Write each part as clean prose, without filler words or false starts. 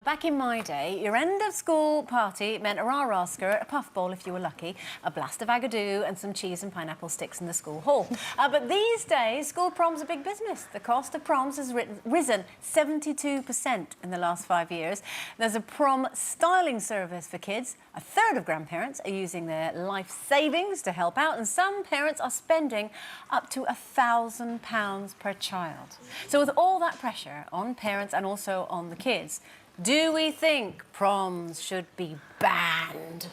Back in my day, your end-of-school party meant a rah-rah skirt, a puffball if you were lucky, a blast of agadoo and some cheese and pineapple sticks in the school hall. But these days, school prom's a big business. The cost of proms has risen 72% in the last 5 years. There's a prom styling service for kids. A third of grandparents are using their life savings to help out, and some parents are spending up to £1,000 per child. So with all that pressure on parents and also on the kids, do we think proms should be banned?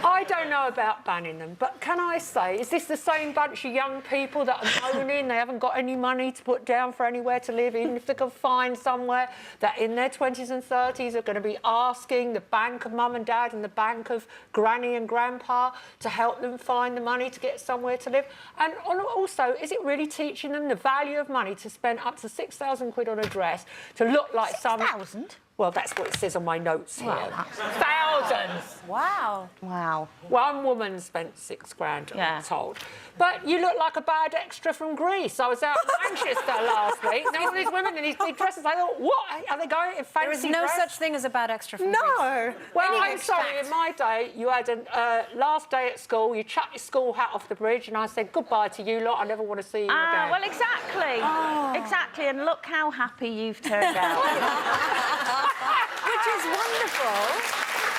I don't know about banning them, but can I say, is this the same bunch of young people that are moaning they haven't got any money to put down for anywhere to live, even if they can find somewhere, that in their 20s and 30s are going to be asking the bank of mum and dad and the bank of granny and grandpa to help them find the money to get somewhere to live? And also, is it really teaching them the value of money to spend up to 6,000 quid on a dress to look like 6,000? Well, that's what it says on my notes here. Wow. Thousands! Wow. Wow. One woman spent £6,000, I'm told. But you look like a bad extra from Greece. I was out in Manchester last week. There were these women in these big dresses. I thought, what? Are they going in fancy There is no dress? such thing as a bad extra from Greece. No. Well, I'm sorry, in my day, you had a last day at school, you chucked your school hat off the bridge, and I said goodbye to you lot, I never want to see you again. Well, exactly. Oh. Exactly, and look how happy you've turned out. Which is wonderful.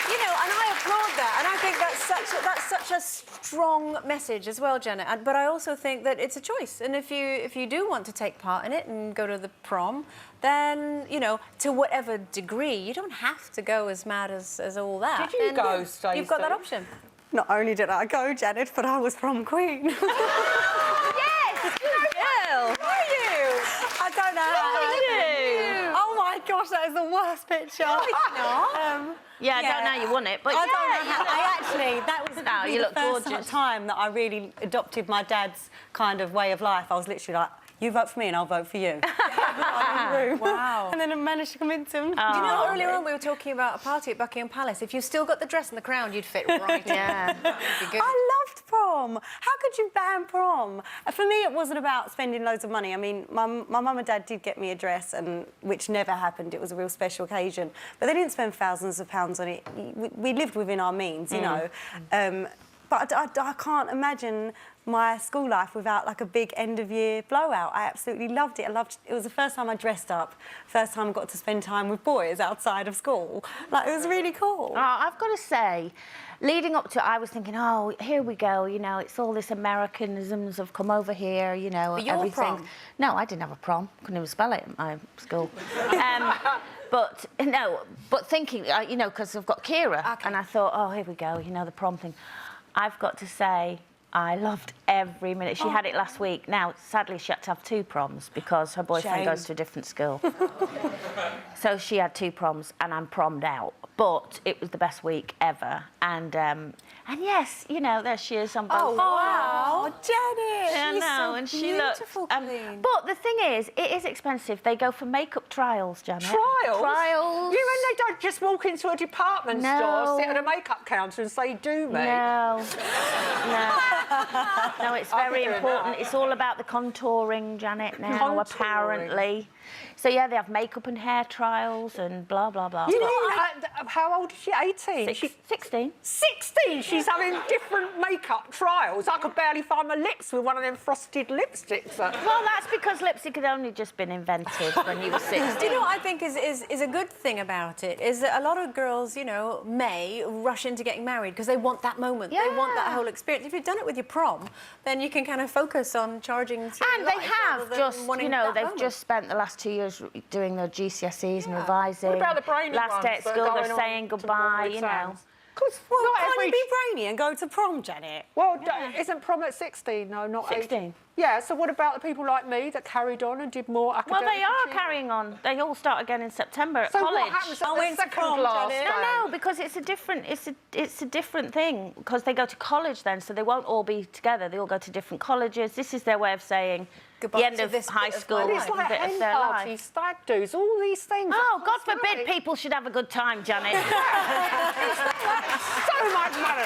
You know, and I applaud that, and I think that's such a strong message as well, Janet. But I also think that it's a choice, and if you do want to take part in it and go to the prom, then, you know, to whatever degree, you don't have to go as mad as all that. Did you go, Stacey? You've got that option. Not only did I go, Janet, but I was prom queen. Yes, good girl. Are you? I don't know. Oh my gosh, that is the worst picture. No, it's not. Yeah, I don't know how you won it, but I don't know how. That was No, you the look first gorgeous. time that I really adopted my dad's kind of way of life. I was literally like, you vote for me and I'll vote for you. Wow. And then I managed to convince him. Do you know, earlier on we were talking about a party at Buckingham Palace. If you still got the dress and the crown, you'd fit right in. Yeah. You'd be good. I loved prom. How could you ban prom? For me, it wasn't about spending loads of money. I mean, my mum and dad did get me a dress, and which never happened. It was a real special occasion. But they didn't spend thousands of pounds on it. We lived within our means, you know. But I can't imagine my school life without, like, a big end-of-year blowout. I absolutely loved it. It was the first time I dressed up, first time I got to spend time with boys outside of school. Like, it was really cool. Oh, I've got to say, leading up to it, I was thinking, oh, here we go, you know, it's all this Americanisms have come over here, you know, But your everything. prom? No, I didn't have a prom. Couldn't even spell it at my school. But thinking, you know, because I've got Kira, and I thought, oh, here we go, you know, the prom thing. I've got to say, I loved every minute. She had it last week. Now, sadly, she had to have 2 proms because her boyfriend goes to a different school. So she had 2 proms, and I'm prommed out. But it was the best week ever. And yes, you know, there she is on both. Oh, wow. Janet! I She's know, so and she beautiful, looks. Coleen. But the thing is, it is expensive. They go for makeup trials, Janet. Trials? Trials. You mean they don't just walk into a department store, sit at a makeup counter and say, do me? No. No, it's I'll be very doing important. that. It's all about the contouring, Janet, now, Contouring. apparently. So, yeah, they have makeup and hair trials and blah, blah, blah. You know, how old is she? 18? 16. 16? She's having different makeup trials. I could barely find my lips with one of them frosted lipsticks. Well, that's because lipstick had only just been invented when you were 16. Do you know what I think is a good thing about it? Is that a lot of girls, you know, may rush into getting married because they want that moment. Yeah. They want that whole experience. If you've done it with your prom, then you can kind of focus on charging through And life they have rather than just, wanting you know, that they've moment. just spent the last 2 years doing their GCSEs and revising. What about the brainy last day ones at that are school, going they're on saying to goodbye, board you know. exams? Well, Not can't every- you be brainy and go to prom, Janet? Well, isn't prom at 16, though, not 16. Yeah, so what about the people like me that carried on and did more academic Well, they are achievement? carrying on. They all start again in September at So college. what happens at I the went to second prom, last Janet. day? No, because it's a different thing because they go to college then, so they won't all be together. They all go to different colleges. This is their way of saying Goodbye the end to of this high bit of school, my And life. it's a like bit of hen their life. parties, stag do's, all these things. Oh, God That's forbid right. people should have a good time, Janet. So much money.